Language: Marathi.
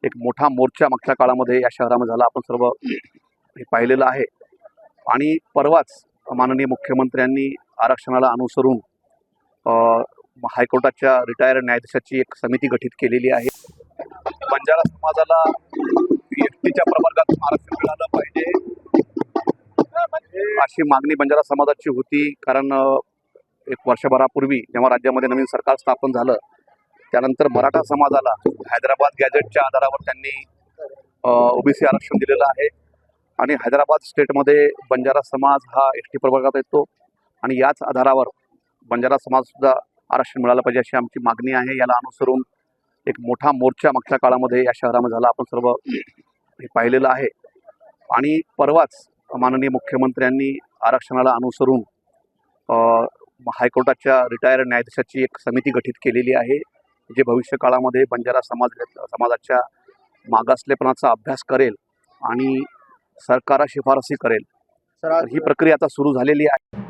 एक मोठा मोर्चा मागच्या काळामध्ये या शहरामध्ये झाला. आपण सर्व हे पाहिलेलं आहे. आणि परवाच माननीय मुख्यमंत्र्यांनी आरक्षणाला अनुसरून हायकोर्टाच्या रिटायर्ड न्यायाधीशाची एक समिती गठीत केलेली आहे. बंजारा समाजाला एसटीच्या प्रवर्गात आरक्षण मिळालं पाहिजे अशी मागणी बंजारा समाजाची होती. कारण एक वर्षभरापूर्वी जेव्हा राज्यामध्ये नवीन सरकार स्थापन झालं त्यानंतर मराठा समाजाला हैदराबाद गॅजेटच्या आधारावर त्यांनी ओबीसी आरक्षण दिलेलं आहे. आणि हैदराबाद स्टेटमध्ये बंजारा समाज हा एसटी प्रवर्गात येतो आणि याच आधारावर बंजारा समाजसुद्धा आरक्षण मिळालं पाहिजे अशी आमची मागणी आहे. याला अनुसरून एक मोठा मोर्चा मागच्या काळामध्ये या शहरामध्ये झाला. आपण सर्व हे पाहिलेलं आहे. आणि परवाच माननीय मुख्यमंत्र्यांनी आरक्षणाला अनुसरून हायकोर्टाच्या रिटायर्ड न्यायाधीशाची एक समिती गठीत केलेली आहे, जे भविष्य काळामध्ये बंजारा समाजाच्या मागासलेपणाचा अभ्यास करेल आणि सरकारला शिफारसी करेल. ही प्रक्रिया आता सुरू झालेली आहे.